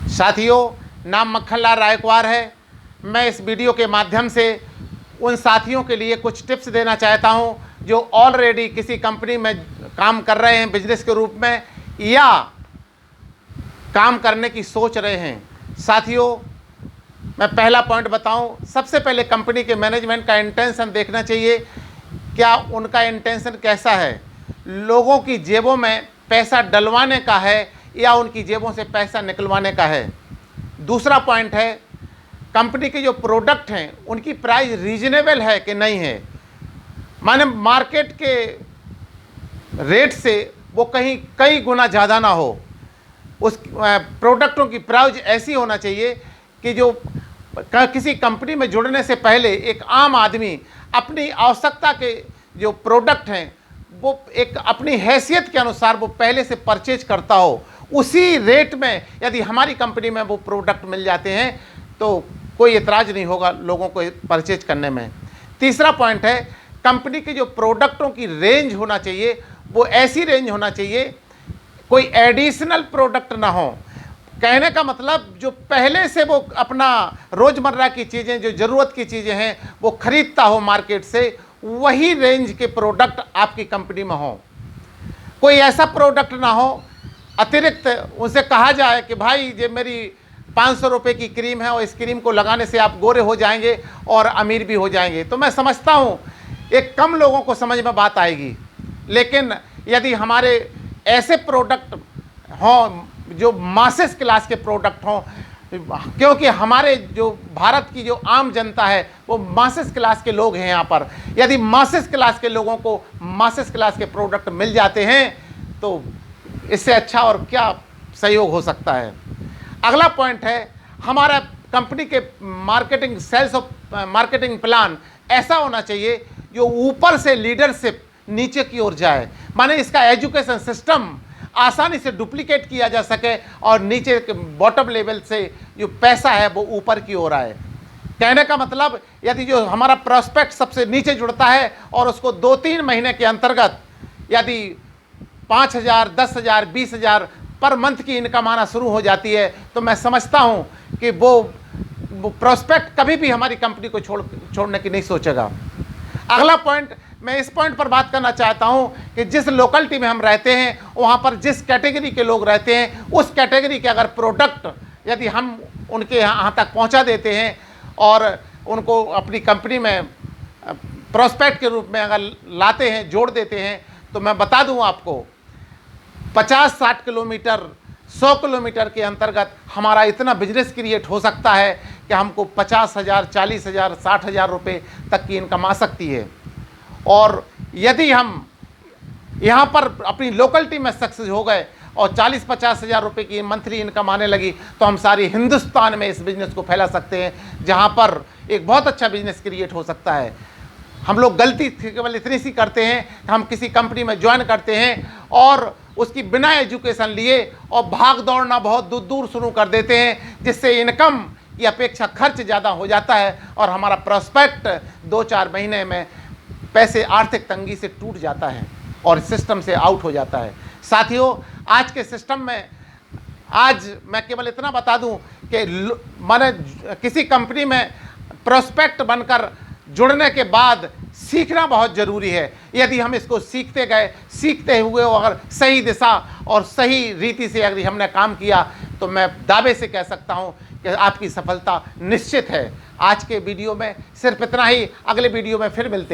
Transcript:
साथियों, नाम मक्खनलाल रायकवार है। मैं इस वीडियो के माध्यम से उन साथियों के लिए कुछ टिप्स देना चाहता हूं जो ऑलरेडी किसी कंपनी में काम कर रहे हैं बिजनेस के रूप में, या काम करने की सोच रहे हैं। साथियों, मैं पहला पॉइंट बताऊं। सबसे पहले कंपनी के मैनेजमेंट का इंटेंशन देखना चाहिए। क्या उनका इंटेंशन कैसा है? लोगों की जेबों में पैसा डलवाने का है या उनकी जेबों से पैसा निकलवाने का है? दूसरा पॉइंट है, कंपनी के जो प्रोडक्ट हैं उनकी प्राइस रीजनेबल है कि नहीं है। माने मार्केट के रेट से वो कहीं कई गुना ज़्यादा ना हो। उस प्रोडक्टों की प्राइस ऐसी होना चाहिए कि जो किसी कंपनी में जुड़ने से पहले एक आम आदमी अपनी आवश्यकता के जो प्रोडक्ट हैं वो एक अपनी हैसियत के अनुसार वो पहले से परचेज करता हो। उसी रेट में यदि हमारी कंपनी में वो प्रोडक्ट मिल जाते हैं तो कोई एतराज़ नहीं होगा लोगों को परचेज करने में। तीसरा पॉइंट है, कंपनी के जो प्रोडक्टों की रेंज होना चाहिए वो ऐसी रेंज होना चाहिए कोई एडिशनल प्रोडक्ट ना हो। कहने का मतलब जो पहले से वो अपना रोज़मर्रा की चीज़ें, जो ज़रूरत की चीज़ें हैं वो ख़रीदता हो मार्केट से, वही रेंज के प्रोडक्ट आपकी कंपनी में हो। कोई ऐसा प्रोडक्ट ना हो अतिरिक्त उनसे कहा जाए कि भाई ये मेरी 500 रुपये की क्रीम है और इस क्रीम को लगाने से आप गोरे हो जाएंगे और अमीर भी हो जाएंगे। तो मैं समझता हूँ एक कम लोगों को समझ में बात आएगी। लेकिन यदि हमारे ऐसे प्रोडक्ट हों जो मासेस क्लास के प्रोडक्ट हों, क्योंकि हमारे जो भारत की जो आम जनता है वो मासेस क्लास के लोग हैं यहाँ पर। यदि मासेस क्लास के लोगों को मासेस क्लास के प्रोडक्ट मिल जाते हैं तो इससे अच्छा और क्या सहयोग हो सकता है। अगला पॉइंट है, हमारा कंपनी के मार्केटिंग सेल्स और मार्केटिंग प्लान ऐसा होना चाहिए जो ऊपर से लीडरशिप नीचे की ओर जाए। माने इसका एजुकेशन सिस्टम आसानी से डुप्लीकेट किया जा सके और नीचे के बॉटम लेवल से जो पैसा है वो ऊपर की ओर आए। कहने का मतलब यदि जो हमारा प्रोस्पेक्ट सबसे नीचे जुड़ता है और उसको 2-3 महीने के अंतर्गत यदि 5,000, 10,000, 20,000 पर मंथ की इनकम आना शुरू हो जाती है तो मैं समझता हूँ कि वो प्रोस्पेक्ट कभी भी हमारी कंपनी को छोड़ने की नहीं सोचेगा। अगला पॉइंट, मैं इस पॉइंट पर बात करना चाहता हूं कि जिस लोकेलिटी में हम रहते हैं वहां पर जिस कैटेगरी के लोग रहते हैं उस कैटेगरी के अगर प्रोडक्ट यदि हम उनके यहाँ तक पहुंचा देते हैं और उनको अपनी कंपनी में प्रोस्पेक्ट के रूप में अगर लाते हैं, जोड़ देते हैं, तो मैं बता दूं आपको 50-60 किलोमीटर, 100 किलोमीटर के अंतर्गत हमारा इतना बिजनेस क्रिएट हो सकता है कि हमको 50,000, 40,000, 60,000 रुपये तक की इनकम आ सकती है। और यदि हम यहाँ पर अपनी लोकेलिटी में सक्सेस हो गए और 40-50 हज़ार रुपये की मंथली इनकम आने लगी तो हम सारी हिंदुस्तान में इस बिज़नेस को फैला सकते हैं, जहाँ पर एक बहुत अच्छा बिज़नेस क्रिएट हो सकता है। हम लोग गलती केवल इतनी सी करते हैं, हम किसी कंपनी में ज्वाइन करते हैं और उसकी बिना एजुकेशन लिए और भाग दौड़ना बहुत दूर दूर शुरू कर देते हैं, जिससे इनकम की अपेक्षा खर्च ज़्यादा हो जाता है और हमारा प्रोस्पेक्ट 2-4 महीने में पैसे आर्थिक तंगी से टूट जाता है और सिस्टम से आउट हो जाता है। साथियों, आज के सिस्टम में आज मैं केवल इतना बता दूं कि माने किसी कंपनी में प्रोस्पेक्ट बनकर जुड़ने के बाद सीखना बहुत ज़रूरी है। यदि हम इसको सीखते गए, सीखते हुए अगर सही दिशा और सही रीति से अगर हमने काम किया तो मैं दावे से कह सकता हूं कि आपकी सफलता निश्चित है। आज के वीडियो में सिर्फ इतना ही, अगले वीडियो में फिर मिलते हैं।